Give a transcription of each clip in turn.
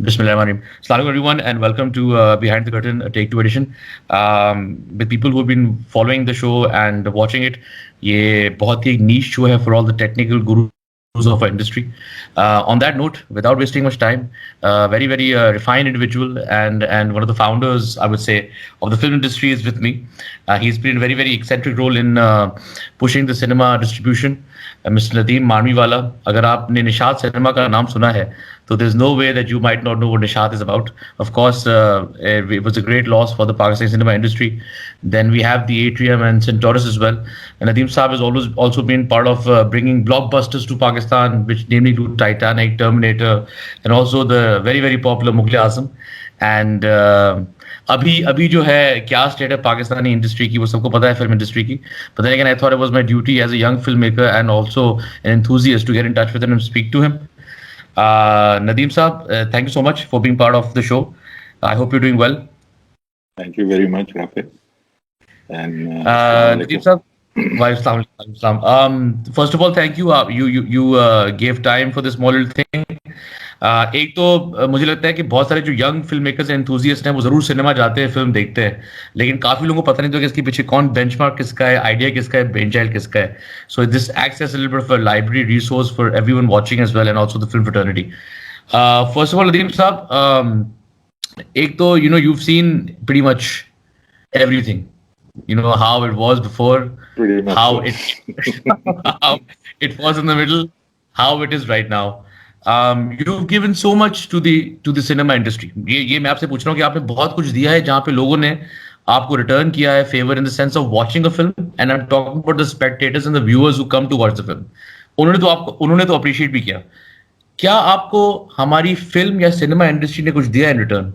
Bismillahirrahmanirrahim. Assalamu alaikum everyone and welcome to Behind the Curtain, a Take Two edition. With people who've been following the show and watching it, ये बहुत ही niche show है for all the technical gurus of our industry. On that note, without wasting much time, very refined individual and one of the founders, I would say, of the film industry is with me. He's played a very eccentric role in pushing the cinema distribution. Mr. Nadeem Marmiwala. अगर आपने Nishat cinema का नाम सुना है so there's no way that you might not know what Nishat is about. Of course, it was a great loss for the Pakistani cinema industry. Then we have the Atrium and Centaurus as well. And Nadeem Saab has always also been part of bringing blockbusters to Pakistan, which namely include Titanic, Terminator, and also the very popular Mughal Azam. And अभी जो है क्या state है Pakistani industry की वो सबको पता है फिल्म इंडस्ट्री की but then again I thought it was my duty as a young filmmaker and also an enthusiast to get in touch with him and speak to him. Nadeem Saab, thank you so much for being part of the show. I hope you're doing well. Thank you very much, Rafi. And Nadeem Saab, first of all, thank you. You gave time for this small little thing. एक तो मुझे लगता है कि बहुत सारे जो young film makers and enthusiast हैं वो जरूर सिनेमा जाते हैं, फिल्म देखते हैं, लेकिन काफी लोगों को पता नहीं होता कि इसके पीछे कौन बेंचमार्क किसका है, आइडिया किसका है, ब्रेनचाइल्ड किसका है. So this acts as a little bit of a library resource for everyone watching as well and also the film fraternity. First of all Nadeem sahab, एक तो you've seen pretty much everything. How it was before, how it was in the middle, how it is right now. You've given so much to the cinema industry. ये मैं आपसे पूछ रहा हूँ कि आपने बहुत कुछ दिया है जहाँ पे लोगों ने आपको रिटर्न किया है favour in the sense of watching a film, and I am talking about the spectators and the viewers who come to watch the film. उन्होंने तो अप्रिशिएट भी किया. क्या आपको हमारी फिल्म या सिनेमा इंडस्ट्री ने कुछ दिया इन रिटर्न?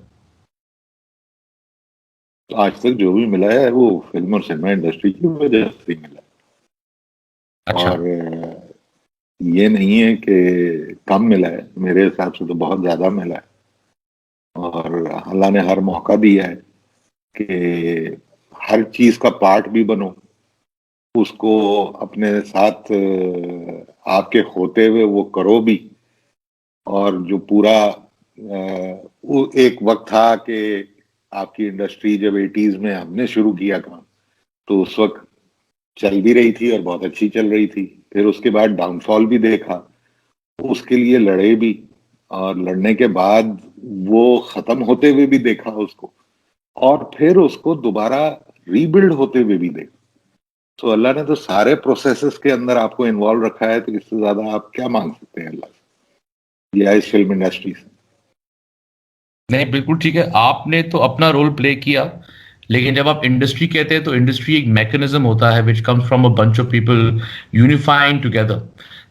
आज तक जो भी मिला है वो फिल्म और सिनेमा इंडस्ट्री की वजह से मिला. अच्छा. और ये नहीं है कि कम मिला है, मेरे हिसाब से तो बहुत ज्यादा मिला है. और अल्लाह ने हर मौका दिया है कि हर चीज का पार्ट भी बनो, उसको अपने साथ आपके होते हुए वो करो भी. और जो पूरा वो एक वक्त था कि आपकी इंडस्ट्री जब 80s में हमने शुरू किया काम, तो उस वक्त चल भी रही थी और बहुत अच्छी चल रही थी. फिर उसके बाद डाउनफॉल भी देखा, उसके लिए लड़े भी, और लड़ने के बाद वो खत्म होते हुए भी देखा उसको, और फिर उसको दोबारा रीबिल्ड होते हुए भी देखा. तो अल्लाह ने तो सारे प्रोसेसेस के अंदर आपको इन्वॉल्व रखा है, तो इससे ज्यादा आप क्या मांग सकते हैं अल्लाह से या इस फिल्म इंडस्ट्री से. नहीं, बिल्कुल ठीक है, आपने तो अपना रोल प्ले किया, लेकिन जब आप इंडस्ट्री कहते हैं तो इंडस्ट्री एक मैकेनिज्म होता है which comes from a bunch of people unifying together.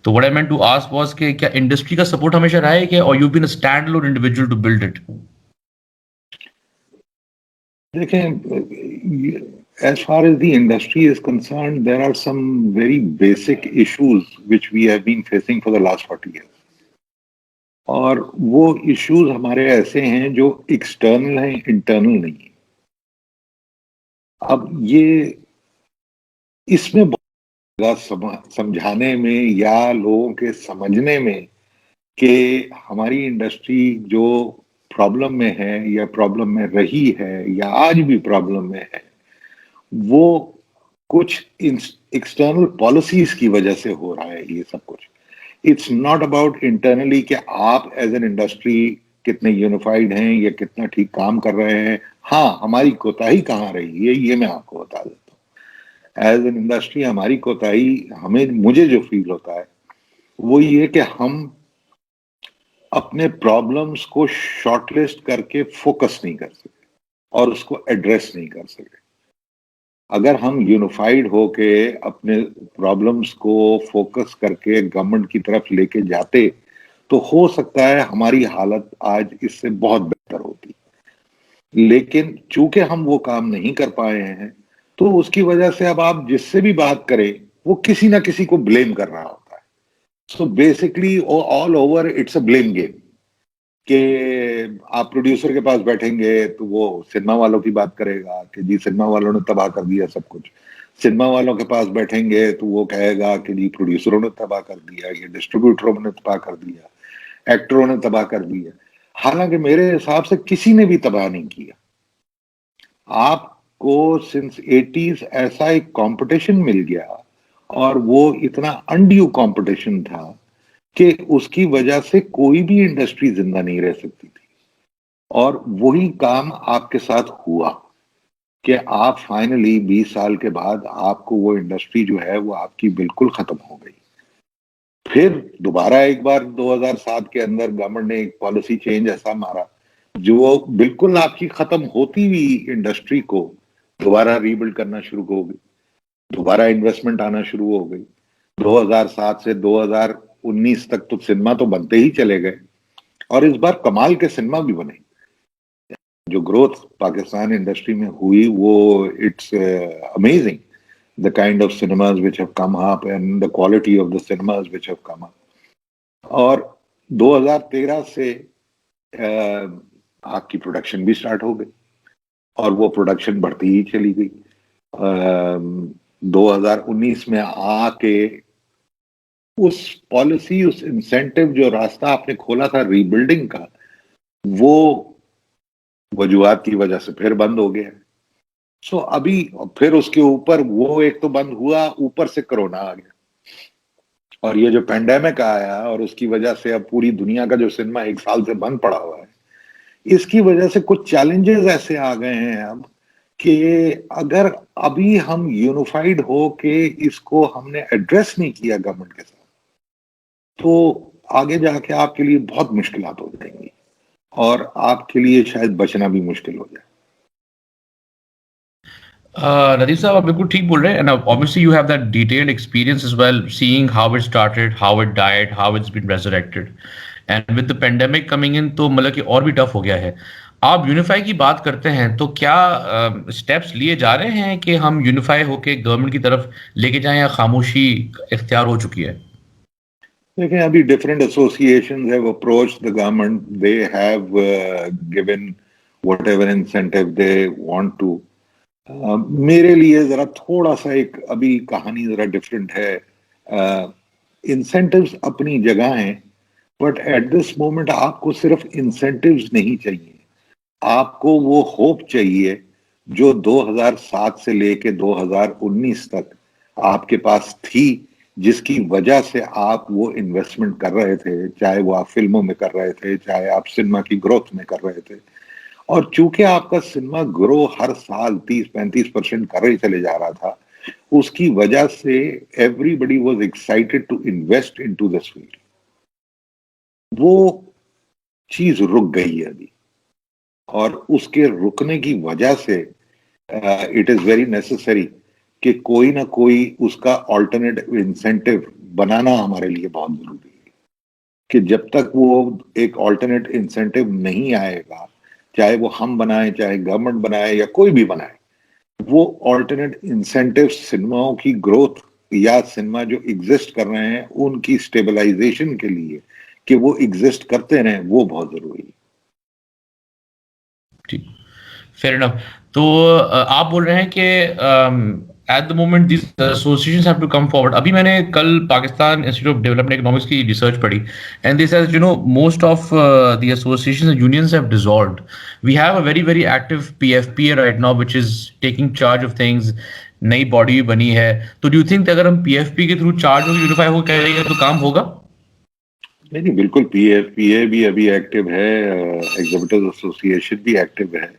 तो what I meant to ask was कि क्या इंडस्ट्री का सपोर्ट हमेशा रहा है क्या, और you been a stand alone individual to build it? देखें, as far as the industry is concerned, there are some very basic issues which we have been facing for the last 40 years. और वो issues हमारे ऐसे हैं जो external हैं, internal नहीं है. अब ये इसमें बहुत समझाने में या लोगों के समझने में कि हमारी इंडस्ट्री जो प्रॉब्लम में है या प्रॉब्लम में रही है या आज भी प्रॉब्लम में है, वो कुछ एक्सटर्नल पॉलिसीज की वजह से हो रहा है ये सब कुछ. इट्स नॉट अबाउट इंटरनली कि आप एज एन इंडस्ट्री कितने यूनिफाइड हैं या कितना ठीक काम कर रहे हैं. हाँ, हमारी कोताही कहाँ रही है ये मैं आपको बता देता हूँ. एज एन इंडस्ट्री हमारी कोताही, मुझे जो फील होता है वो ये कि हम अपने प्रॉब्लम्स को शॉर्टलिस्ट करके फोकस नहीं कर सके और उसको एड्रेस नहीं कर सके. अगर हम यूनिफाइड होके अपने प्रॉब्लम्स को फोकस करके गवर्नमेंट की तरफ लेके जाते तो हो सकता है हमारी हालत आज इससे बहुत बेहतर होती. लेकिन चूंकि हम वो काम नहीं कर पाए हैं, तो उसकी वजह से अब आप जिससे भी बात करें वो किसी ना किसी को ब्लेम कर रहा होता है. So basically all over it's a blame game. कि आप प्रोड्यूसर के पास बैठेंगे तो वो सिनेमा वालों की बात करेगा कि जी सिनेमा वालों ने तबाह कर दिया सब कुछ. सिनेमा वालों के पास बैठेंगे तो वो कहेगा कि जी प्रोड्यूसरों ने तबाह कर दिया, ये डिस्ट्रीब्यूटरों ने तबाह कर दिया, एक्टरों ने तबाह कर दिया. हालांकि मेरे हिसाब से किसी ने भी तबाह नहीं किया। आपको सिंस 80s ऐसा एक कंपटीशन मिल गया और वो इतना अनड्यू कंपटीशन था कि उसकी वजह से कोई भी इंडस्ट्री जिंदा नहीं रह सकती थी। और वही काम आपके साथ हुआ कि आप फाइनली 20 साल के बाद आपको वो इंडस्ट्री जो है वो आपकी बिल्कुल खत्म हो गई। फिर दोबारा एक बार 2007 के अंदर गवर्नमेंट ने एक पॉलिसी चेंज ऐसा मारा जो बिल्कुल आपकी खत्म होती हुई इंडस्ट्री को दोबारा रीबिल्ड करना शुरू हो गई, दोबारा इन्वेस्टमेंट आना शुरू हो गई। 2007 से 2019 तक तो सिनेमा तो बनते ही चले गए और इस बार कमाल के सिनेमा भी बने। जो ग्रोथ पाकिस्तान इंडस्ट्री में हुई वो it's amazing, the kind of cinemas which have come up and the quality of the cinemas which have come up. और 2013 से आपकी प्रोडक्शन भी स्टार्ट हो गई और वो प्रोडक्शन बढ़ती ही चली गई। 2019 में आके उस पॉलिसी, उस इंसेंटिव जो रास्ता आपने खोला था रीबिल्डिंग का, वो वजूहात की वजह से फिर बंद हो गया। सो अभी फिर उसके ऊपर वो एक तो बंद हुआ, ऊपर से कोरोना आ गया और ये जो पेंडेमिक आया और उसकी वजह से अब पूरी दुनिया का जो सिनेमा 1 साल से बंद पड़ा हुआ है, इसकी वजह से कुछ चैलेंजेस ऐसे आ गए हैं अब कि अगर अभी हम यूनिफाइड हो के इसको हमने एड्रेस नहीं किया गवर्नमेंट के साथ, तो आगे जाके आपके लिए बहुत मुश्किलात हो जाएंगी और आपके लिए शायद बचना भी मुश्किल हो जाए। Nadeem साहब, आप बिल्कुल ठीक बोल रहे हैं, and obviously you have that detailed experience as well, seeing how it started, how it died, how it's been resurrected, and with the pandemic coming in, तो मतलब कि और भी टफ हो गया है। आप यूनिफाई की बात करते हैं, तो क्या स्टेप्स लिए जा रहे हैं कि हम यूनिफाई होके गवर्नमेंट की तरफ लेके जाएं, या खामोशी इख्तियार हो चुकी है? देखिए, अभी different associations have approached the government, they have given whatever incentive they want to. मेरे लिए जरा थोड़ा सा एक अभी कहानी जरा डिफरेंट है। इंसेंटिव्स अपनी जगह हैं, बट एट दिस मोमेंट आपको सिर्फ इंसेंटिव्स नहीं चाहिए, आपको वो होप चाहिए जो 2007 से लेके 2019 तक आपके पास थी, जिसकी वजह से आप वो इन्वेस्टमेंट कर रहे थे, चाहे वो आप फिल्मों में कर रहे थे, चाहे आप सिनेमा की ग्रोथ में कर रहे थे। और चूंकि आपका सिनेमा ग्रो हर साल 30-35% कर ही चले जा रहा था, उसकी वजह से everybody was excited to invest into this field. वो चीज रुक गई है अभी, और उसके रुकने की वजह से इट इज वेरी नेसेसरी कि कोई ना कोई उसका ऑल्टरनेट इंसेंटिव बनाना हमारे लिए बहुत जरूरी है। कि जब तक वो एक ऑल्टरनेट इंसेंटिव नहीं आएगा, चाहे वो हम बनाए, चाहे गवर्नमेंट बनाए या कोई भी बनाए, वो ऑल्टरनेट इंसेंटिव सिनेमाओं की ग्रोथ या सिनेमा जो एग्जिस्ट कर रहे हैं उनकी स्टेबलाइजेशन के लिए कि वो एग्जिस्ट करते रहें, वो बहुत जरूरी है। ठीक, फेयर इनफ। तो आप बोल रहे हैं कि at the moment this associations have to come forward. अभी मैंने कल Pakistan institute of development economics की रिसर्च पढ़ी, and this has, most of the associations and unions have dissolved. We have a very very active PFPA right now which is taking charge of things. नई body बनी है, तो do you think अगर हम PFP के through charge हो, unify हो करेंगे तो काम होगा? नहीं, बिल्कुल, पीएफपीए भी अभी एक्टिव है, एग्जीक्यूटिव एसोसिएशन भी एक्टिव है।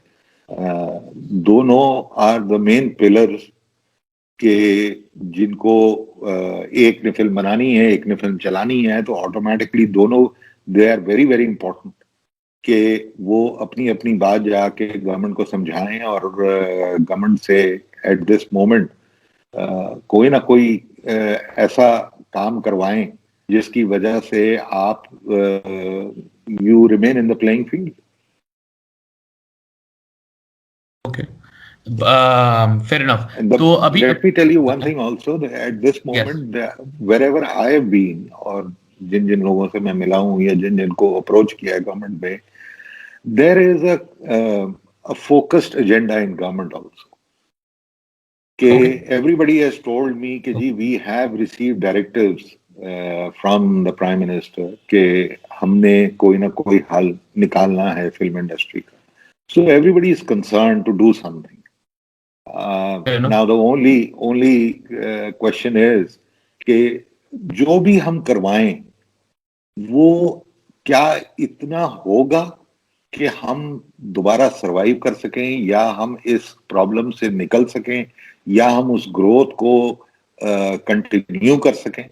दोनों आर द मेन पिलर्स के जिनको एक ने फिल्म बनानी है, एक ने फिल्म चलानी है, तो ऑटोमेटिकली दोनों they are very very important कि वो अपनी अपनी बात जाके गवर्नमेंट को समझाएं और गवर्नमेंट से एट दिस मोमेंट कोई ना कोई ऐसा काम करवाएं जिसकी वजह से आप you remain in the playing field. Okay, fair enough. तो अभी let me tell you one thing also, that at this moment, wherever I have been और जिन जिन लोगों से मैं मिला हूं या जिन जिनको अप्रोच किया है गवर्नमेंट में, there is a focused agenda in government also. कि everybody has told me कि जी we have received directives from the prime minister कि हमने कोई ना कोई हल निकालना है फिल्म इंडस्ट्री का. So everybody is concerned to do something. You know? Now the only question is कि जो भी हम करवाएं वो क्या इतना होगा कि हम दोबारा सरवाइव कर सकें, या हम इस प्रॉब्लम से निकल सकें, या हम उस ग्रोथ को कंटिन्यू कर सकें.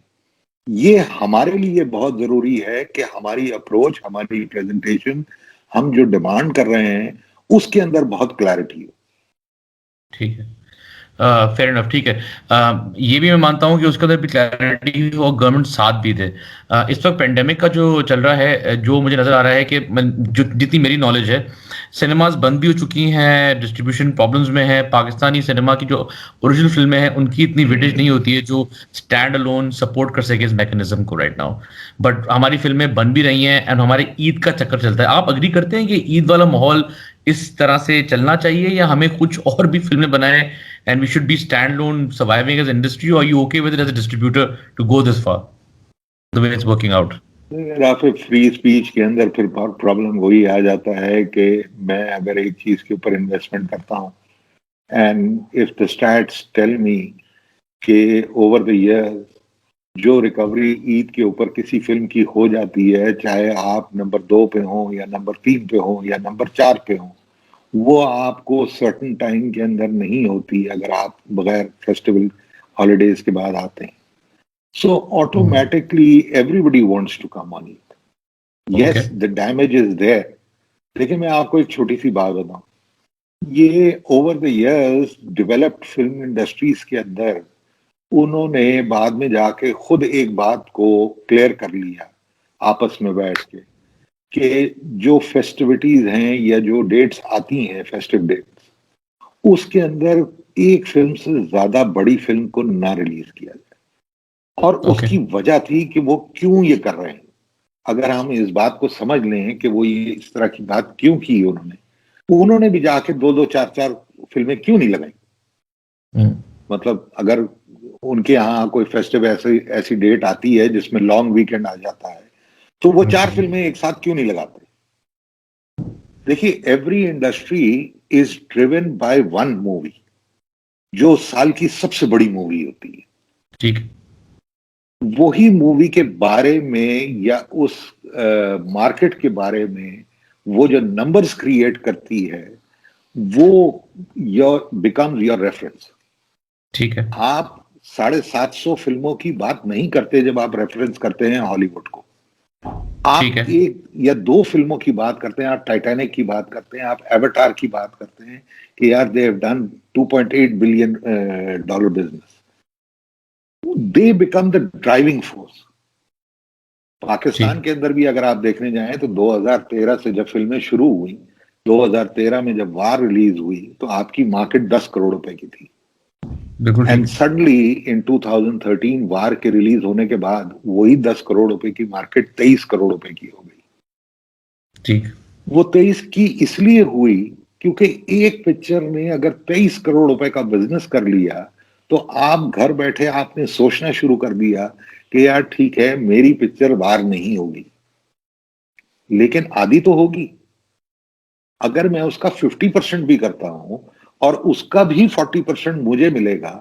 ये हमारे लिए बहुत जरूरी है कि हमारी अप्रोच, हमारी प्रेजेंटेशन, हम जो डिमांड कर रहे हैं उसके अंदर बहुत क्लैरिटी हो. ठीक है, फेयर इनफ, ठीक है. ये भी मैं मानता हूँ कि उसके अंदर भी क्लैरिटी हो और गवर्नमेंट साथ भी दे. इस वक्त पेंडेमिक का जो चल रहा है, जो मुझे नजर आ रहा है कि जो जितनी मेरी नॉलेज है, सिनेमाज बंद भी हो चुकी हैं, डिस्ट्रीब्यूशन प्रॉब्लम्स में है. पाकिस्तानी सिनेमा की जो ओरिजिनल फिल्में हैं उनकी इतनी वेटेज नहीं होती है जो स्टैंड अलोन सपोर्ट कर सके इस मैकेनिज्म को राइट नाउ. बट हमारी फिल्में बन भी रही हैं एंड हमारे ईद का चक्कर चलता है. आप अग्री करते हैं कि ईद वाला माहौल इस तरह से चलना चाहिए, या हमें कुछ और भी फिल्में बनाए and we should be standalone surviving as an industry, or are you okay with it as a distributor to go this far the way it's working out? फिर फ्री स्पीच के अंदर फिर प्रॉब्लम वही आ जाता है कि मैं अगर एक चीज के ऊपर इन्वेस्टमेंट करता हूं and if the stats tell me कि ओवर द ईयर्स जो रिकवरी ईद के ऊपर किसी फिल्म की हो जाती है, चाहे आप नंबर 2 पे हो या नंबर 3 पे हो या नंबर 4 पे हो, वो आपको सर्टन टाइम के अंदर नहीं होती अगर आप बगैर फेस्टिवल हॉलीडेज के बाद आते हैं. So automatically everybody wants to come on it. Yes, the damage is there. लेकिन मैं आपको एक छोटी सी बात बताऊं, ये over the years developed film industries के अंदर उन्होंने बाद में जाके खुद एक बात को क्लियर कर लिया आपस में बैठ के कि जो फेस्टिविटीज हैं या जो डेट्स आती हैं, फेस्टिव डेट्स, उसके अंदर एक फिल्म से ज्यादा बड़ी फिल्म को ना रिलीज किया जाए. और उसकी वजह थी कि वो क्यों ये कर रहे हैं. अगर हम इस बात को समझ लें कि वो ये इस तरह की बात क्यों की उन्होंने भी जाके 2-2, 4-4 फिल्में क्यों नहीं लगाई. मतलब अगर उनके यहाँ कोई फेस्टिव ऐसी डेट आती है जिसमें लॉन्ग वीकेंड आ जाता है, तो वो 4 फिल्में एक साथ क्यों नहीं लगाते. देखिए, every industry is driven by one movie, जो साल की सबसे बड़ी मूवी होती है. ठीक. वही मूवी के बारे में या उस मार्केट के बारे में वो जो नंबर्स क्रिएट करती है, वो बिकम्स योर रेफरेंस. ठीक है. आप 750 फिल्मों की बात नहीं करते जब आप रेफरेंस करते हैं हॉलीवुड को. आप एक या 2 फिल्मों की बात करते हैं, आप टाइटैनिक की बात करते हैं, आप एवाटार की बात करते हैं कि यार they have done $2.8 billion business. They become the driving force. Pakistan के अंदर भी अगर आप देखने जाएं तो 2013 से जब फिल्में शुरू हुई, 2013 में जब वार रिलीज हुई तो आपकी मार्केट 10 करोड़ रुपए की थी. एंड सडनली इन 2013 वार के रिलीज होने के बाद वही 10 करोड़ रुपए की मार्केट 23 करोड़ रुपए की हो गई. ठीक. वो 23 की इसलिए हुई क्योंकि एक पिक्चर ने अगर 23 करोड़ रुपए का बिजनेस कर लिया तो आप घर बैठे आपने सोचना शुरू कर दिया कि यार ठीक है, मेरी पिक्चर वार नहीं होगी लेकिन आधी तो होगी. अगर मैं उसका 50% भी करता हूं और उसका भी 40% मुझे मिलेगा,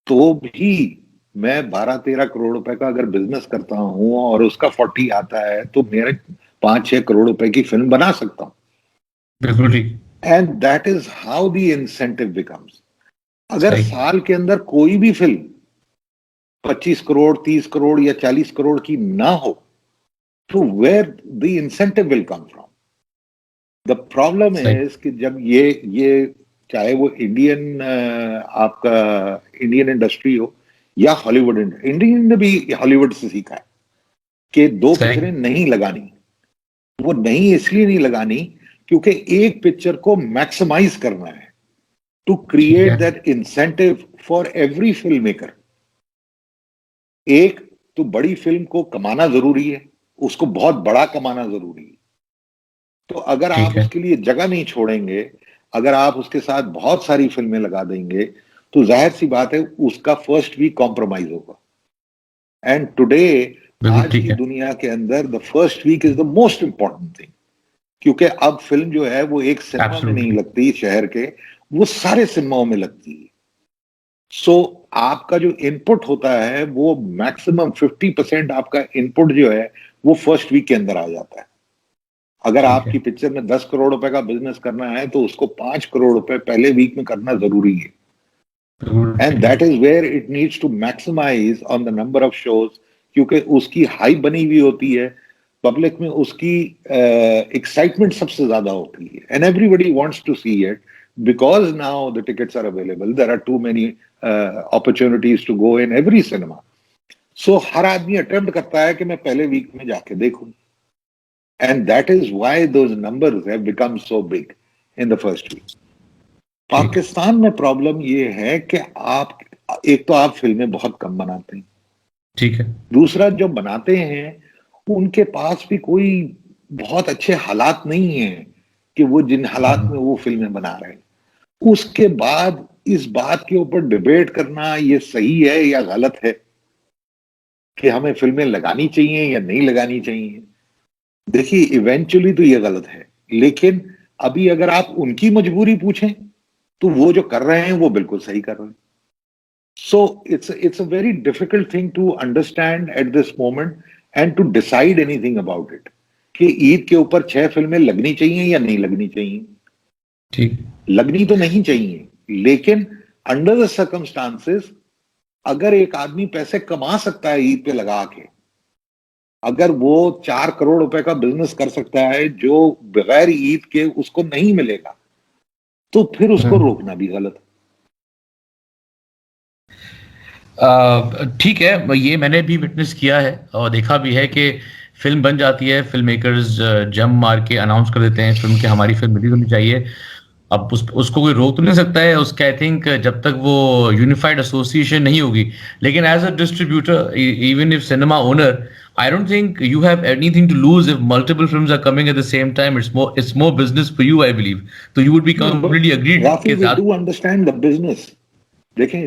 तो भी मैं 12-13 करोड़ रुपए का अगर बिजनेस करता हूं और उसका 40 आता है तो मेरे 5-6 करोड़ रुपए की फिल्म बना सकता हूं. बिल्कुल ठीक. And that is how the incentive becomes. अगर साल के अंदर कोई भी फिल्म 25 करोड़, 30 करोड़ या 40 करोड़ की ना हो, तो where the incentive will come from. The problem is कि जब ये चाहे वो आपका इंडियन इंडस्ट्री हो या हॉलीवुड, इंडियन ने भी हॉलीवुड से सीखा है कि 2 पिक्चरें नहीं लगानी. वो नहीं इसलिए नहीं लगानी क्योंकि एक पिक्चर को मैक्सिमाइज करना है, to create that incentive for every film maker. एक तो बड़ी फिल्म को कमाना जरूरी है, उसको बहुत बड़ा कमाना जरूरी है. तो अगर आप उसके लिए जगह नहीं छोड़ेंगे, अगर आप उसके साथ बहुत सारी फिल्में लगा देंगे, तो जाहिर सी बात है उसका फर्स्ट वीक कॉम्प्रोमाइज होगा. एंड टुडे बिल्कुल आज ठीक की है। दुनिया के अंदर the first week is the most important thing, क्योंकि अब फिल्म जो है वो एक सिनेमा में नहीं एब्सोल्युटली लगती शहर के, वो सारे सिनेमाओं में लगती है। सो आपका जो इनपुट होता है वो मैक्सिमम 50% आपका इनपुट जो है वो फर्स्ट वीक के अंदर आ जाता है। अगर ठीक है। आपकी पिक्चर में 10 करोड़ रुपए का बिजनेस करना है तो उसको 5 करोड़ रुपए पहले वीक में करना जरूरी है। बिल्कुल एंड ठीक है। That is where it needs to maximise on the number of shows, क्योंकि उसकी हाइप बनी हुई होती है, पब्लिक में उसकी एक्साइटमेंट सबसे ज्यादा होती है, and everybody wants to see it because now the tickets are available, there are too many opportunities to go in every cinema. So हर आदमी अटेम्प्ट करता है कि मैं पहले वीक में जाके देखूं, and that is why those numbers have become so big in the first week. ठीक है। पाकिस्तान में प्रॉब्लम ये है कि आप, एक तो आप फिल्में बहुत कम बनाते हैं, ठीक है। दूसरा जो बनाते हैं उनके पास भी कोई बहुत अच्छे हालात नहीं है कि वो जिन हालात में वो फिल्में बना रहे हैं। उसके बाद इस बात के ऊपर डिबेट करना ये सही है या गलत है कि हमें फिल्में लगानी चाहिए या नहीं लगानी चाहिए, देखिए इवेंचुअली तो ये गलत है, लेकिन अभी अगर आप उनकी मजबूरी पूछें तो वो जो कर रहे हैं वो बिल्कुल सही कर रहे हैं। So it's a very difficult thing to understand at this moment and to decide anything about it कि ईद के ऊपर 6 फिल्में लगनी चाहिए या नहीं लगनी चाहिए। ठीक। लगनी तो नहीं चाहिए, लेकिन अंडर द सर्कमस्टांसेस अगर एक आदमी पैसे कमा सकता है ईद पे लगा के, अगर वो 4 करोड़ रुपए का बिजनेस कर सकता है जो बगैर ईद के उसको नहीं मिलेगा, तो फिर उसको रोकना भी गलत है। ठीक है, ये मैंने भी विटनेस किया है और देखा भी है कि फिल्म बन जाती है, फिल्म मेकर्स जम मार के अनाउंस कर देते हैं फिल्म कि हमारी फिल्म रिलीज होनी चाहिए। अब उसको कोई रोक तो नहीं सकता है उसका, आई थिंक जब तक वो यूनिफाइड एसोसिएशन नहीं होगी। लेकिन as a distributor, even if cinema owner, I don't think you have anything to lose if multiple films are coming at the same time. It's more business for you, I believe. तो you would be no but completely agreed Rafi के वी साथ। Do understand the business. देखें,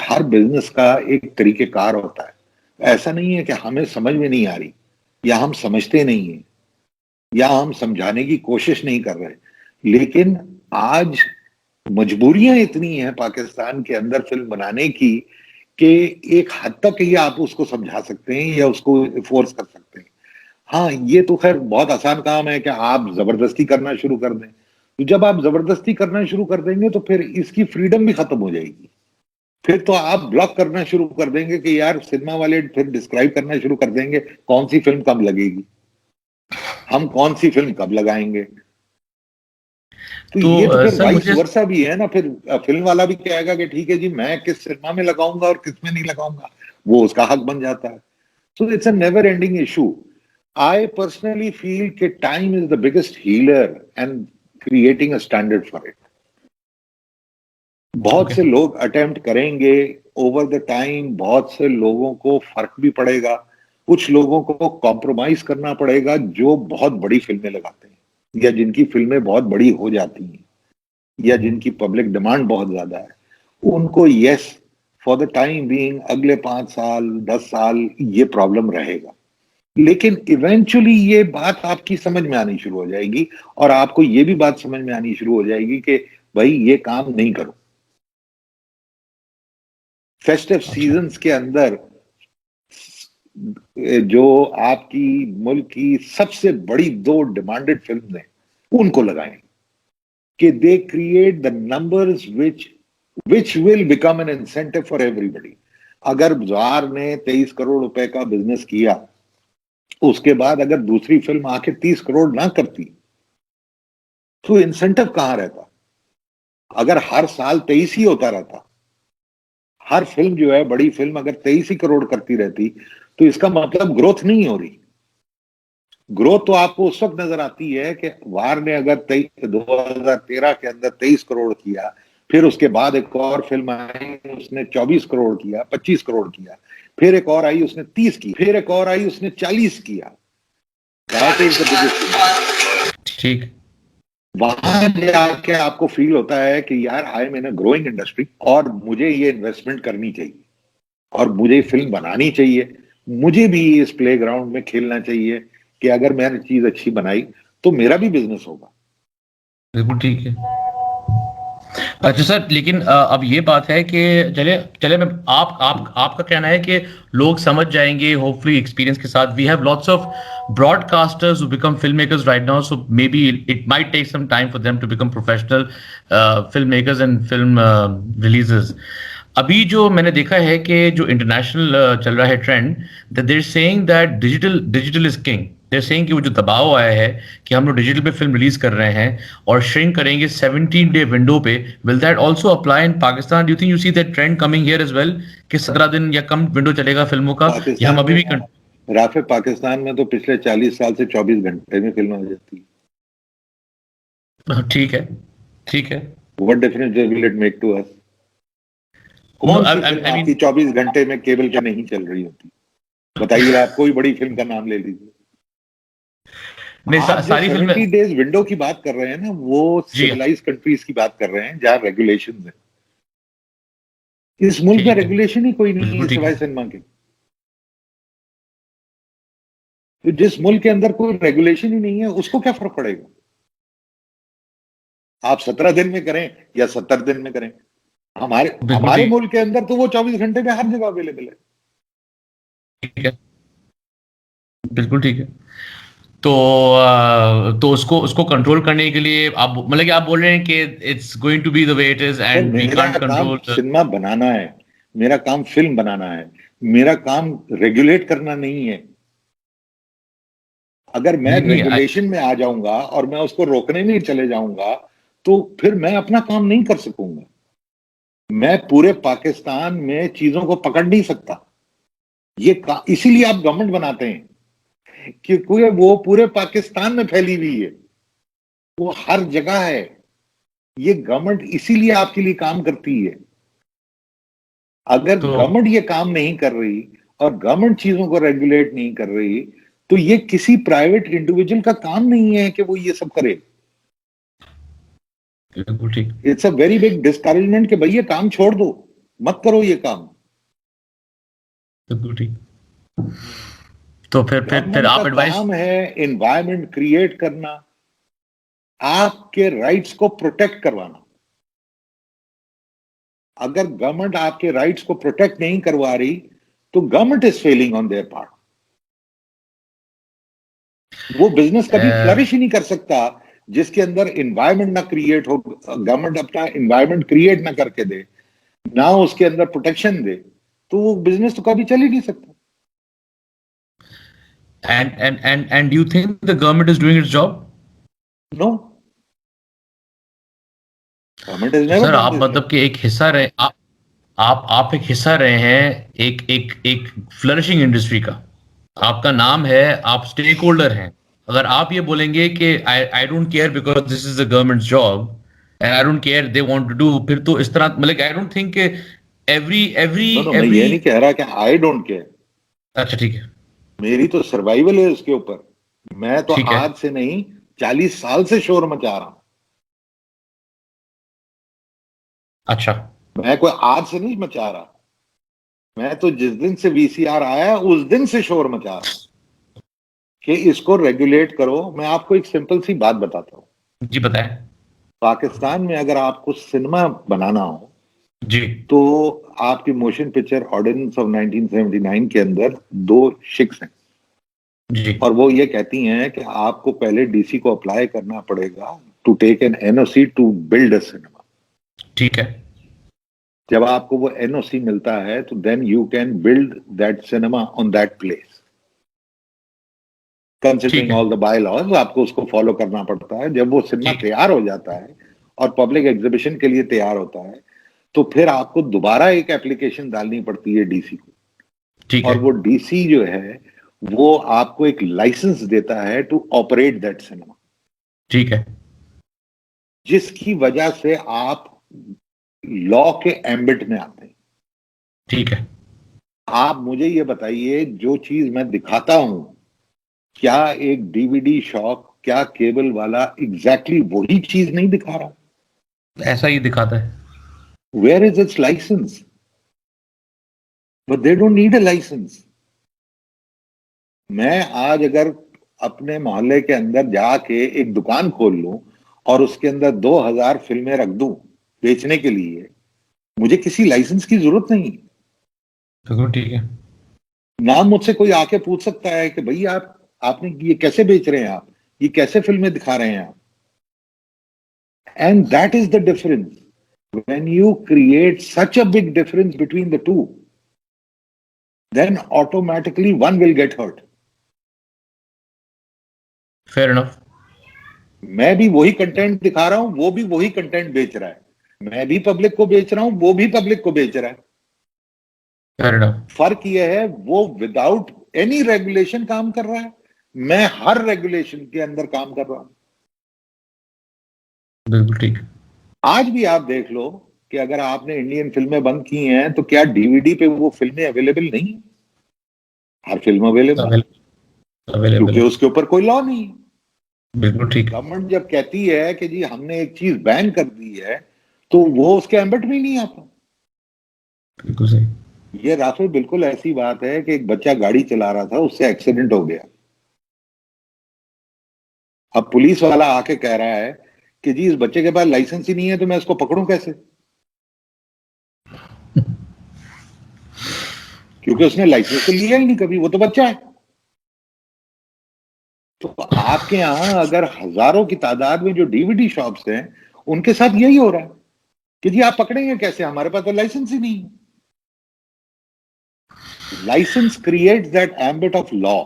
हर business का एक तरीकेकार होता है। ऐसा नहीं है कि हमें समझ में नहीं आ रही, या हम समझते नहीं है, या हम समझाने की कोशिश नहीं कर रहे, लेकिन आज मजबूरियां इतनी हैं पाकिस्तान के अंदर फिल्म बनाने की कि एक हद तक ही आप उसको समझा सकते हैं या उसको फोर्स कर सकते हैं। हाँ, ये तो खैर बहुत आसान काम है कि आप जबरदस्ती करना शुरू कर दें। तो जब आप जबरदस्ती करना शुरू कर देंगे तो फिर इसकी फ्रीडम भी खत्म हो जाएगी। फिर तो आप ब्लॉक करना शुरू कर देंगे कि यार सिनेमा वाले फिर डिस्क्राइब करना शुरू कर देंगे कौन सी फिल्म कब लगेगी, हम कौन सी फिल्म कब लगाएंगे। तो तो ये तो फिर सर वाइस मुझे वर्सा भी है ना, फिर फिल्म वाला भी कहेगा कि ठीक है जी, मैं किस सिनेमा में लगाऊंगा और किस में नहीं लगाऊंगा, वो उसका हक बन जाता है। So it's a never ending issue. I personally feel कि time is the biggest healer and creating a standard for it. बहुत ओके। से लोग अटेम्प्ट करेंगे ओवर द टाइम, बहुत से लोगों को फर्क भी पड़ेगा, कुछ लोगों को कॉम्प्रोमाइज करना पड़ेगा जो बहुत बड़ी फिल्में लगाते हैं या जिनकी फिल्में बहुत बड़ी हो जाती हैं या जिनकी पब्लिक डिमांड बहुत ज्यादा है, उनको yes, for the time being अगले 5 साल 10 साल ये प्रॉब्लम रहेगा, लेकिन इवेंचुअली ये बात आपकी समझ में आनी शुरू हो जाएगी और आपको ये भी बात समझ में आनी शुरू हो जाएगी कि भाई ये काम नहीं करो। फेस्टिव अच्छा। सीजन्स के अंदर जो आपकी मुल्क की सबसे बड़ी 2 डिमांडेड फिल्म है उनको लगाएं कि they create the numbers which will become an incentive for everybody. अगर बाजार ने 23 करोड़ रुपए का बिजनेस किया, उसके बाद अगर दूसरी फिल्म आके 30 करोड़ ना करती तो इंसेंटिव कहां रहता। अगर हर साल 23 ही होता रहता, हर फिल्म जो है बड़ी फिल्म अगर 23 ही करोड़ करती रहती, तो इसका मतलब ग्रोथ नहीं हो रही। ग्रोथ तो आपको उस वक्त नजर आती है कि वार ने अगर 2013 के अंदर 23 करोड़ किया, फिर उसके बाद एक और फिल्म आई उसने 24 करोड़ किया, 25 करोड़ किया, फिर एक और आई उसने 30 की, फिर एक और आई उसने 40 किया। That is the biggest thing. ठीक। वहां जाके आपको फील होता है कि यार I am in a growing industry और मुझे ये इन्वेस्टमेंट करनी चाहिए। और मुझे फिल्म बनानी चाहिए, मुझे भी इस प्लेग्राउंड में खेलना चाहिए कि अगर मैंने चीज अच्छी बनाई तो मेरा भी बिजनेस होगा। बिल्कुल ठीक है। अच्छा सर, लेकिन अब ये बात है कि चले चले मैं आप आपका कहना है कि लोग समझ जाएंगे होपफुली एक्सपीरियंस के साथ। We have lots of broadcasters who become filmmakers right now, so maybe it might take some time for them to become professional filmmakers and film releases. अभी जो मैंने देखा है कि जो इंटरनेशनल चल रहा है trend, that they are saying that digital is king. They are saying कि वो जो दबाव आया है कि हम लोग डिजिटल पे फिल्म रिलीज कर रहे हैं और श्रिंक करेंगे 17-day विंडो पे, will that also apply in Pakistan? Do you think you see that trend coming here as well कि 17 दिन या कम विंडो चलेगा फिल्मों का, या हम पाकिस्तान अभी भी में, राफे, पाकिस्तान में तो पिछले 40 साल से 24 घंटे में फिल्म आ जाती है। ठीक है, ठीक है। What difference will it make to us? No, कौन सी फिल्म आई मीन आपकी 24 घंटे में केबल पे नहीं चल रही होती? बताइए, आप कोई बड़ी फिल्म का नाम ले लीजिए। नहीं, आप जो सारी फिल्में। 70 डेज विंडो की बात कर रहे हैं ना, वो जी, सिविलाइज कंट्रीज की बात कर रहे हैं जहाँ रेगुलेशन है। इस मुल्क में ठीक है, रेगुलेशन ही कोई नहीं बिल्कुल है ठीक सिवाय है। सिनेमा के। तो जिस मुल्क के अंदर कोई रेगुलेशन ही नहीं है, उसको क्या फर्क पड़ेगा? आप 17 दिन में करें या 70 दिन में करें, हमारे बिल्कुल हमारे ठीक, मुल्क के अंदर तो वो 24 घंटे में हर जगह अवेलेबल है। ठीक है, बिल्कुल ठीक है। तो तो उसको उसको कंट्रोल करने के लिए आप मतलब कि आप बोल रहे हैं कि it's going to be the way it is sir, and we मेरा कांट काम कंट्रोल द। सिनेमा बनाना है, मेरा काम फिल्म बनाना है, मेरा काम रेगुलेट करना नहीं है। अगर मैं नहीं नहीं रेगुलेशन में आ जाऊंगा और मैं उसको रोकने में चले जाऊंगा तो फिर मैं अपना काम नहीं कर सकूंगा। मैं पूरे पाकिस्तान में चीजों को पकड़ नहीं सकता। इसीलिए आप गवर्नमेंट बनाते हैं कि कोई वो पूरे पाकिस्तान में फैली हुई है, वो हर जगह है। ये गवर्नमेंट इसीलिए आपके लिए काम करती है। अगर तो गवर्नमेंट ये काम नहीं कर रही और गवर्नमेंट चीजों को रेगुलेट नहीं कर रही, तो ये किसी प्राइवेट इंडिविजुअल का काम नहीं है कि वो ये सब करे। बिल्कुल ठीक, it's a very big discouragement कि भैया काम छोड़ दो, मत करो ये काम। बिल्कुल ठीक। तो फिर गवर्नमेंट का आप एडवाइस। काम है एनवायरनमेंट क्रिएट करना, आपके राइट्स को प्रोटेक्ट करवाना। अगर गवर्नमेंट आपके राइट्स को प्रोटेक्ट नहीं करवा रही तो government is failing on their part. वो बिजनेस कभी फ्लरिश ही नहीं कर सकता जिसके अंदर एनवायरनमेंट ना क्रिएट हो, गवर्नमेंट अपना एनवायरनमेंट क्रिएट ना करके दे, ना उसके अंदर प्रोटेक्शन दे, तो वो बिजनेस तो कभी चल ही नहीं सकता। And you think the government is doing its job? No, government is तो नेवर सर डन आप दिस जॉब। मतलब कि एक हिस्सा रहे आप एक हिस्सा रहे हैं एक एक एक फ्लरिशिंग इंडस्ट्री का। आपका नाम है, आप स्टेक होल्डर हैं। अगर आप ये बोलेंगे कि I I don't care because this is the government job and I don't care they want to do, फिर तो इस तरह मतलब I don't think every every no no, मैं एवरी। ये नहीं कह रहा कि आई डोंट केयर। अच्छा ठीक है, मेरी तो सर्वाइवल है उसके ऊपर। मैं तो ठीक है। आज से नहीं, 40 साल से शोर मचा रहा हूं। अच्छा, मैं कोई आज से नहीं मचा रहा। मैं तो जिस दिन से वीसीआर आया उस दिन से शोर मचा रहा हूं कि इसको रेगुलेट करो। मैं आपको एक सिंपल सी बात बताता हूं। जी बताएं। पाकिस्तान में अगर आपको सिनेमा बनाना हो जी, तो आपकी मोशन पिक्चर ऑर्डिनेंस ऑफ 1979 के अंदर दो शिक्स हैं, जी, और वो ये कहती हैं कि आपको पहले डीसी को अप्लाई करना पड़ेगा to take an NOC to build a cinema. ठीक है, जब आपको वो एनओसी मिलता है तो then you can build that cinema on that place, ठीक कंसिडरिंग है, ऑल द बाय लॉज। आपको उसको फॉलो करना पड़ता है। जब वो सिनेमा ठीक है, तैयार हो जाता है और पब्लिक एग्जीबिशन के लिए तैयार होता है, तो फिर आपको दोबारा एक एप्लीकेशन डालनी पड़ती है डीसी को। ठीक और है, वो डीसी जो है वो आपको एक लाइसेंस देता है टू ऑपरेट दैट सिनेमा, ठीक है, जिसकी वजह से आप लॉ के एम्बिट में आते हैं। ठीक है। आप मुझे ये बताइए, जो चीज मैं दिखाता हूं, क्या एक डीवीडी शॉप, क्या केबल वाला एग्जैक्टली वही चीज नहीं दिखा रहा? ऐसा ही दिखाता है। Where is its licence? but they don't need a license. मैं आज अगर अपने मोहल्ले के अंदर जाके एक दुकान खोल लूं और उसके अंदर 2000 फिल्में रख दूं बेचने के लिए, मुझे किसी लाइसेंस की जरूरत नहीं। बिल्कुल ठीक है। ना मुझसे कोई आके पूछ सकता है कि भैया आपने ये कैसे बेच रहे हैं, आप ये कैसे फिल्में दिखा रहे हैं आप। And that is the difference. when you create such a big difference between the two, then automatically one will get hurt. Fair enough. मैं भी वही कंटेंट दिखा रहा हूं, वो भी वही कंटेंट बेच रहा है, मैं भी पब्लिक को बेच रहा हूं, वो भी पब्लिक को बेच रहा है। Fair enough. फर्क यह है वो विदाउट एनी रेगुलेशन काम कर रहा है, मैं हर रेगुलेशन के अंदर काम कर रहा हूं। बिल्कुल ठीक। आज भी आप देख लो कि अगर आपने इंडियन फिल्में बंद की हैं तो क्या डीवीडी पे वो फिल्में अवेलेबल नहीं है? हर फिल्म अवेलेबल, क्योंकि उसके ऊपर कोई लॉ नहीं है। बिल्कुल ठीक। गवर्नमेंट जब कहती है कि जी हमने एक चीज बैन कर दी है तो वो उसके एम्बेट में नहीं आता। बिल्कुल सही। ये राफेल बिल्कुल ऐसी बात है कि एक बच्चा गाड़ी चला रहा था, उससे एक्सीडेंट हो गया। अब पुलिस वाला आके कह रहा है कि जी इस बच्चे के पास लाइसेंस ही नहीं है तो मैं इसको पकड़ूं कैसे, क्योंकि उसने लाइसेंस तो लिया ही नहीं कभी, वो तो बच्चा है। तो आपके यहां अगर हजारों की तादाद में जो डीवीडी शॉप्स हैं उनके साथ यही हो रहा है कि जी आप पकड़ेंगे कैसे, हमारे पास तो लाइसेंस ही नहीं है। Licence creates that ambit of law.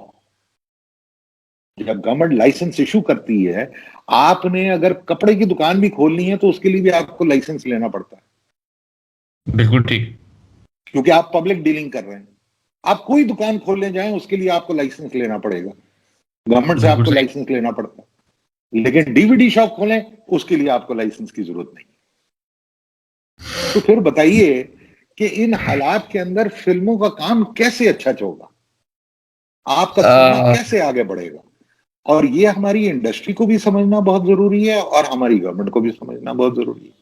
जब गवर्नमेंट लाइसेंस इशू करती है, आपने अगर कपड़े की दुकान भी खोलनी है तो उसके लिए भी आपको लाइसेंस लेना पड़ता है। बिल्कुल ठीक। क्योंकि आप पब्लिक डीलिंग कर रहे हैं। आप कोई दुकान खोलने जाएं उसके लिए आपको लाइसेंस लेना पड़ेगा, गवर्नमेंट से आपको लाइसेंस लेना पड़ता है। लेकिन डीवीडी शॉप खोलें उसके लिए आपको लाइसेंस की जरूरत नहीं। तो फिर बताइए कि इन हालात के अंदर फिल्मों का काम कैसे अच्छा होगा, आपका सिनेमा कैसे आगे बढ़ेगा। और ये हमारी इंडस्ट्री को भी समझना बहुत जरूरी है और हमारी गवर्नमेंट को भी समझना बहुत जरूरी है।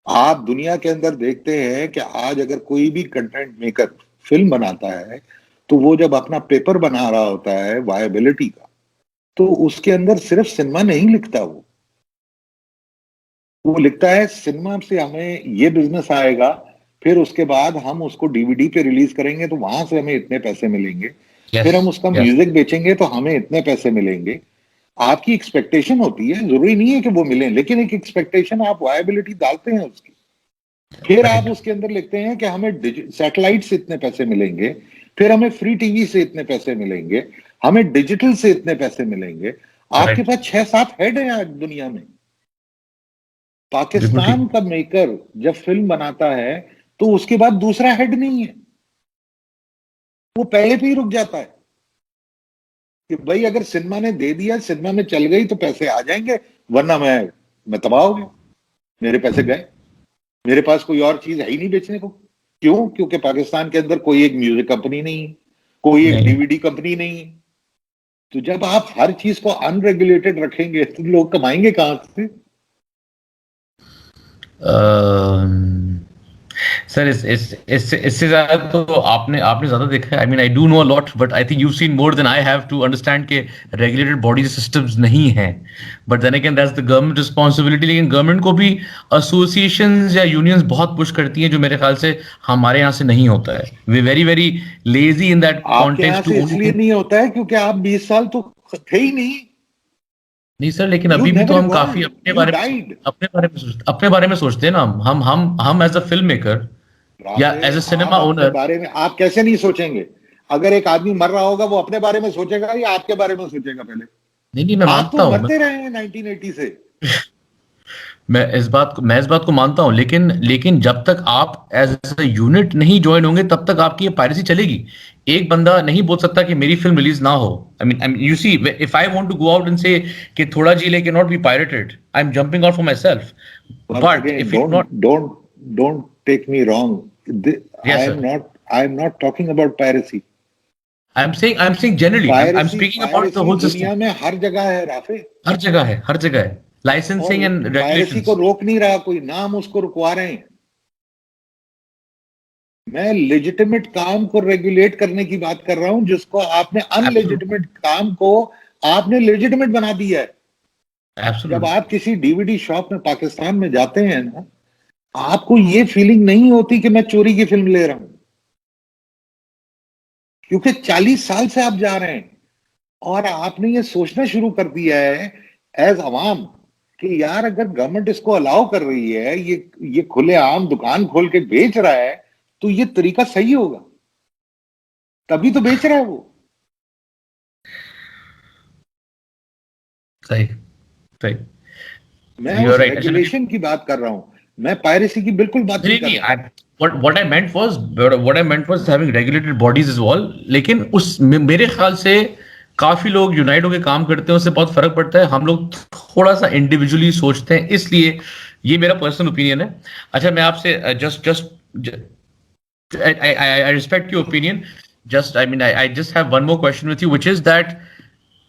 आप दुनिया के अंदर देखते हैं कि आज अगर कोई भी कंटेंट मेकर फिल्म बनाता है तो वो जब अपना पेपर बना रहा होता है वायबिलिटी का, तो उसके अंदर सिर्फ सिनेमा नहीं लिखता, वो लिखता है सिनेमा से हमें ये बिजनेस आएगा, फिर उसके बाद हम उसको डीवीडी पे रिलीज करेंगे तो वहां से हमें इतने पैसे मिलेंगे, फिर हम उसका म्यूजिक बेचेंगे तो हमें इतने पैसे मिलेंगे। आपकी एक्सपेक्टेशन होती है, जरूरी नहीं है कि वो मिले, लेकिन एक एक्सपेक्टेशन आप वायबिलिटी डालते हैं उसकी। फिर आप उसके अंदर लिखते हैं कि हमें सैटेलाइट से इतने पैसे मिलेंगे, फिर हमें फ्री टीवी से इतने पैसे मिलेंगे, हमें डिजिटल से इतने पैसे मिलेंगे। आपके पास 6-7 हेड है आज दुनिया में। पाकिस्तान का मेकर जब फिल्म बनाता है तो उसके बाद दूसरा हेड नहीं है, वो पहले पे ही रुक जाता है कि भाई अगर सिनेमा ने दे दिया, सिनेमा में चल गई तो पैसे आ जाएंगे, वरना मैं तबाह हो गया, मेरे पैसे गए, मेरे पास कोई और चीज है ही नहीं बेचने को। क्यों? क्योंकि पाकिस्तान के अंदर कोई एक म्यूजिक कंपनी नहीं है, कोई एक डीवीडी कंपनी नहीं है। तो जब आप हर चीज को अनरेगुलेटेड रखेंगे तो लोग कमाएंगे कहां से? सर इससे ज्यादा तो आपने आपने ज्यादा देखा है। I mean I do know a lot but I think you seen more than I have to understand के रेगुलेटेड बॉडी सिस्टम्स नहीं है। But then again that's the government responsibility. लेकिन गवर्नमेंट को भी एसोसिएशंस या यूनियंस बहुत push करती हैं, जो मेरे ख्याल से हमारे यहाँ से नहीं होता है। We very very lazy in that context too. इसलिए नहीं होता है क्योंकि आप 20 साल तो थे ही नहीं सर, लेकिन अभी भी तो हम काफी अपने बारे में सोचते हैं ना। हम एज अ फिल्म मेकर या एज अ सिनेमा ओनर बारे में आप कैसे नहीं सोचेंगे? अगर एक आदमी मर रहा होगा वो अपने बारे में सोचेगा या आपके बारे में सोचेगा पहले? नहीं, मैं मानता हूं, मरते रहे हैं 1980 से। मैं इस बात को मानता हूं, लेकिन जब तक आप एज अ यूनिट नहीं ज्वाइन होंगे तब तक आपकी ये पायरेसी चलेगी। एक बंदा नहीं बोल सकता कि मेरी फिल्म रिलीज ना हो। I mean you see, if I want to go out and say कि थोड़ा जी can not be pirated, I am jumping out for myself. But if it not, don't take me wrong. I am not talking about piracy. I'm saying generally. I'm speaking about the whole system. दुनिया में हर जगह है Rafe, हर जगह है licensing and regulations. Piracy को रोक नहीं रहा कोई, नाम उसको रुकवा रहे हैं। मैं लेजिटिमेट काम को रेगुलेट करने की बात कर रहा हूं, जिसको आपने अनलेजिटिमेट काम को आपने लेजिटिमेट बना दिया है। जब आप किसी डीवीडी शॉप में पाकिस्तान में जाते हैं ना, आपको ये फीलिंग नहीं होती कि मैं चोरी की फिल्म ले रहा हूं, क्योंकि 40 साल से आप जा रहे हैं और आपने ये सोचना शुरू कर दिया है एज अवाम कि यार अगर गवर्नमेंट इसको अलाउ कर रही है, ये खुलेआम दुकान खोल के बेच रहा है, तो ये तरीका सही होगा, तभी तो बेच रहा है वो। सही सही। मैं उस रेगुलेशन की बात कर रहा हूं, मैं पायरेसी की बिल्कुल बात नहीं कर रहा। what I meant was having regulated bodies as well. लेकिन उस मेरे ख्याल से काफी लोग यूनाइट होकर काम करते हैं, उससे बहुत फर्क पड़ता है। हम लोग थोड़ा सा इंडिविजुअली सोचते हैं, इसलिए ये मेरा पर्सनल ओपिनियन है। अच्छा, मैं आपसे I respect your opinion. I just have one more question with you, which is that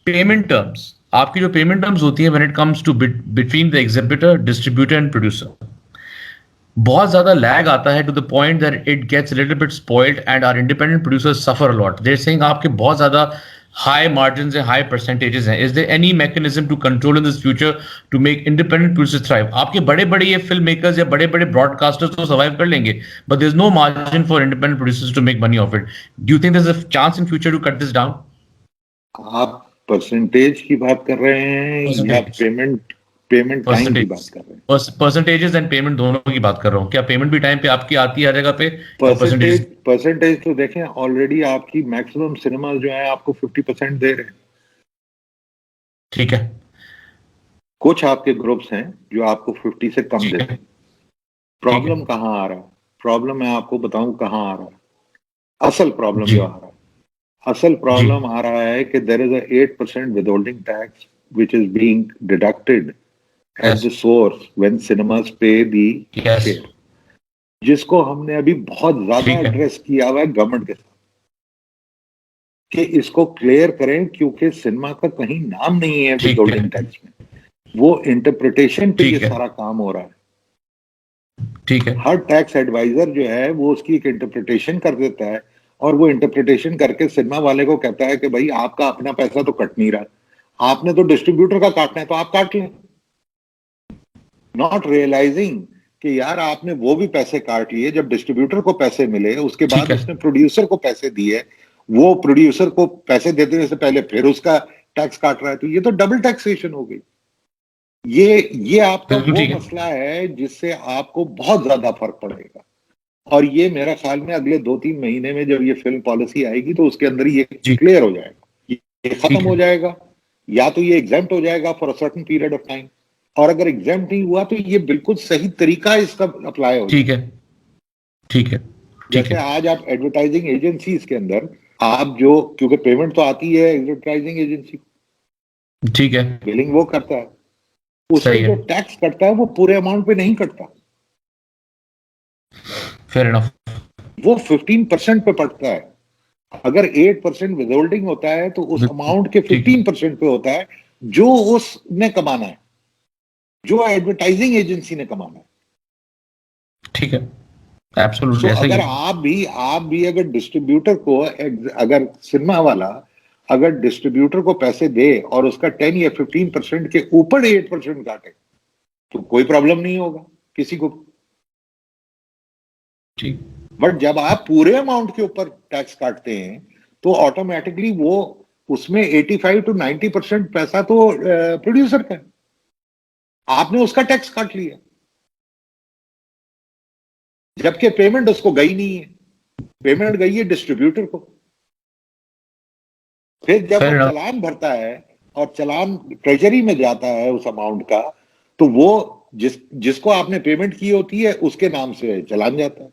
payment terms. आपकी जो पेमेंट टर्म्स होती है when it comes to between the exhibitor, distributor and producer, बहुत ज्यादा लैग आता है, to the point that it gets little bit spoiled and our independent producers suffer a lot. They are saying आपके बहुत ज्यादा high margins हैं, high percentages हैं। Is there any mechanism to control in this future to make independent producers thrive? आपके बड़े बड़े ये film makers या बड़े बड़े ब्रॉडकास्टर्स तो सर्वाइव कर लेंगे, but there is no margin for independent producers to make money off it. Do you think there is a chance in future to cut this down? आप परसेंटेज की बात कर रहे हैं या पेमेंट टाइम की बात कर रहे हैं? परसेंटेजेस एंड पेमेंट दोनों की बात कर रहा हूँ। क्या पेमेंट भी टाइम पे आपकी आती है हर जगह पे? परसेंटेज तो देखें, ऑलरेडी आपकी मैक्सिमम सिनेमा जो है आपको 50% दे रहे हैं। ठीक है। कुछ आपके ग्रुप्स हैं जो आपको 50 से कम देते हैं। प्रॉब्लम कहाँ आ रहा है? प्रॉब्लम मैं आपको बताऊं कहाँ आ रहा है। असल प्रॉब्लम जो आ रहा है, असल प्रॉब्लम आ रहा है कि there is a 8% withholding tax which is being deducted as the source when cinemas pay the share, जिसको हमने अभी बहुत ज्यादा एड्रेस किया हुआ है गवर्नमेंट के साथ कि इसको क्लियर करें, क्योंकि सिनेमा का कहीं नाम नहीं है withholding tax में। वो इंटरप्रिटेशन पे ये सारा काम हो रहा है। ठीक है। हर टैक्स एडवाइजर जो है वो उसकी एक इंटरप्रिटेशन कर देता है और वो इंटरप्रिटेशन करके सिनेमा वाले को कहता है कि भाई आपका अपना पैसा तो कट नहीं रहा, आपने तो डिस्ट्रीब्यूटर का काटना है तो आप काट लें, नॉट रियलाइजिंग कि यार आपने वो भी पैसे काट लिए जब डिस्ट्रीब्यूटर को पैसे मिले, उसके बाद उसने प्रोड्यूसर को पैसे दिए, वो प्रोड्यूसर को पैसे देने से पहले फिर उसका टैक्स काट रहा है, तो ये तो डबल टैक्सेशन हो गई। ये आपका वो मसला है जिससे आपको बहुत ज्यादा फर्क पड़ेगा। और ये मेरा ख्याल में अगले 2-3 महीने में जब ये फिल्म पॉलिसी आएगी तो उसके अंदर ये क्लियर हो जाएगा, ये खत्म हो जाएगा, या तो ये एग्जेम्प्ट हो जाएगा for a certain period of time, और अगर एग्जेम्प्ट नहीं हुआ तो ये बिल्कुल सही तरीका इसका अप्लाई हो। ठीक है, ठीक है। जैसे आज आप एडवर्टाइजिंग एजेंसीज के अंदर आप जो, क्योंकि पेमेंट तो आती है एडवर्टाइजिंग एजेंसी, ठीक है, बिलिंग वो करता है, उससे जो टैक्स कटता है वो पूरे अमाउंट पे नहीं कटता, फेयर इनफ, वो 15% पे पड़ता है। अगर 8% विदहोल्डिंग होता है तो उस अमाउंट के 15% पे होता है जो उसने कमाना है, जो एडवर्टाइजिंग एजेंसी ने कमाना है। ठीक है, एब्सोल्युटली। अगर आप भी अगर डिस्ट्रीब्यूटर को, अगर सिनेमा वाला अगर डिस्ट्रीब्यूटर को पैसे दे और उसका 10 या 15% के ऊपर 8% काटे तो कोई प्रॉब्लम नहीं होगा किसी को। ठीक। बट जब आप पूरे अमाउंट के ऊपर टैक्स काटते हैं तो ऑटोमेटिकली वो उसमें 85 to 90% पैसा तो प्रोड्यूसर का है, आपने उसका टैक्स काट लिया, जबकि पेमेंट उसको गई नहीं है, पेमेंट गई है डिस्ट्रीब्यूटर को। फिर जब वो चालान भरता है और चालान ट्रेजरी में जाता है उस अमाउंट का, तो वो जिसको आपने पेमेंट की होती है उसके नाम से चालान जाता है,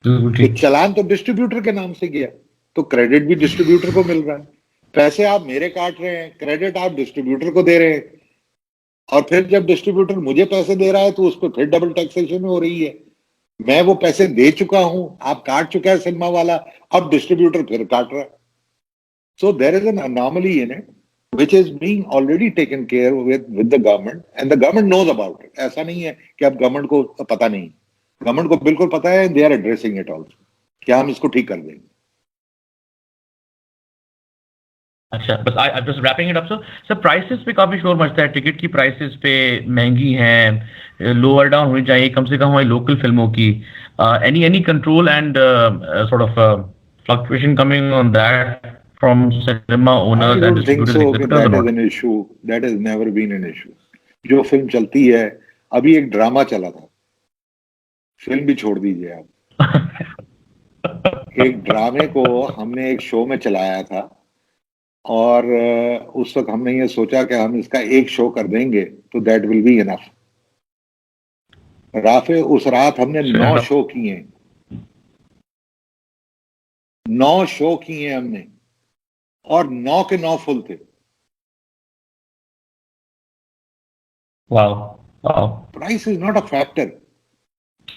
तो चालान तो डिस्ट्रीब्यूटर के नाम से गया, तो क्रेडिट भी डिस्ट्रीब्यूटर को मिल रहा है। पैसे आप मेरे काट रहे हैं, क्रेडिट आप डिस्ट्रीब्यूटर को दे रहे हैं, और फिर जब डिस्ट्रीब्यूटर मुझे पैसे दे रहा है तो उस पर फिर डबल टैक्सेशन हो रही है। मैं वो पैसे दे चुका हूं, आप काट चुका है सिनेमा वाला, अब डिस्ट्रीब्यूटर फिर काट रहा है। So there is an anomaly in it which is being already taken care with the government and the government knows about it. ऐसा नहीं है कि अब गवर्नमेंट को पता नहीं, गवर्नमेंट को बिल्कुल पता है, they are addressing it also, क्या हम इसको ठीक कर देंगे। अच्छा, बस I just wrapping it up. Sir prices पे काफी शोर मचता है, टिकट की प्राइसेस पे महंगी हैं, लोअर डाउन होनी चाहिए कम से कम हमारी लोकल फिल्मों की। Any control and sort of fluctuation coming on that from cinema I owners and don't think distributors so कि एग्जीबिटर्स और that is not? an issue. That has never been an issue. जो film चलती है, अभी एक drama चला था, film भी छोड़ दीजिए आप, एक ड्रामे को हमने एक शो में चलाया था, और उस वक्त हमने ये सोचा कि हम इसका एक शो कर देंगे तो that will be enough. Rafe उस रात हमने 9 शो किए, 9 शो किए हमने, और 9 के 9 फुल थे। Wow wow. Price is not a factor.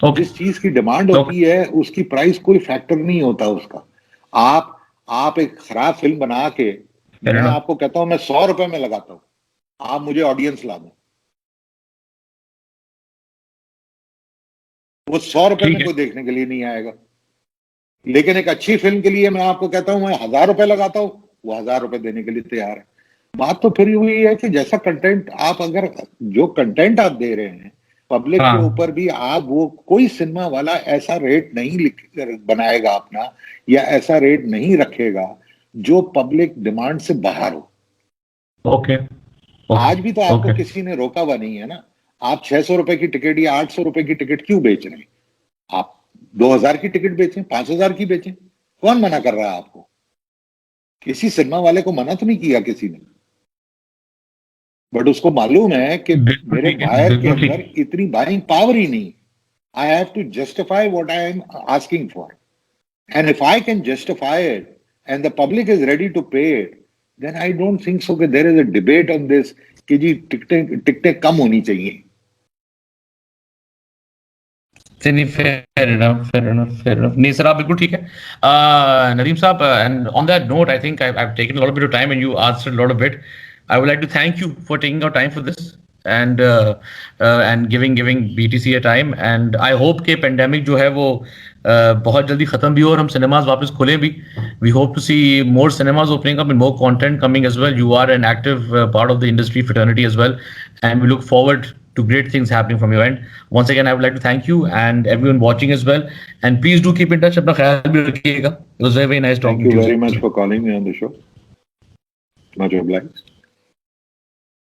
Okay जिस चीज की डिमांड होती है उसकी प्राइस कोई फैक्टर नहीं होता उसका। आप एक खराब फिल्म बना के, मैं आपको कहता हूं मैं 100 रुपए में लगाता हूं, आप मुझे ऑडियंस ला दो, वो 100 रुपए में कोई देखने के लिए नहीं आएगा। लेकिन एक अच्छी फिल्म के लिए मैं आपको कहता हूं मैं 1000 रुपए लगाता हूं, वो 1000 रुपए देने के लिए तैयार है। बात तो फिर वही है कि जैसा कंटेंट आप, अगर जो कंटेंट आप दे रहे हैं पब्लिक के ऊपर भी, आप वो कोई सिनेमा वाला ऐसा रेट नहीं बनाएगा अपना, या ऐसा रेट नहीं रखेगा जो पब्लिक डिमांड से बाहर हो। ओके। आज भी तो आपको किसी ने रोका हुआ नहीं है ना। आप 600 रुपए की टिकट या 800 रुपए की टिकट क्यों बेच रहे हैं? आप 2000 की टिकट बेचें, 5000 की बेचें, कौन मना कर रहा है आपको? किसी सिनेमा वाले को मना तो नहीं किया किसी ने, बट उसको मालूम है कि मेरे बायर के अंदर इतनी बाइंग पावर ही नहीं। I have to justify what I am asking for, and if I can justify it and the public is ready to pay it, then I don't think so कि there is a debate on this कि जी टिकटें कम होनी चाहिए। Fair enough. नहीं sir, आप बिल्कुल ठीक है। Nadeem साहब, and on that note, I think I've taken a lot of bit of time and you answered a lot of it. I would like to thank you for taking out time for this and giving BTC a time. And I hope कि pandemic जो है वो बहुत जल्दी खत्म भी हो और हम cinemas वापस खोलें भी. We hope to see more cinemas opening up and more content coming as well. You are an active part of the industry fraternity as well, and we look forward to great things happening from your end. Once again, I would like to thank you and everyone watching as well. And please do keep in touch. अपना ख्याल भी रखिएगा. It was very nice talking to you. Thank you very much for calling me on the show. Much obliged.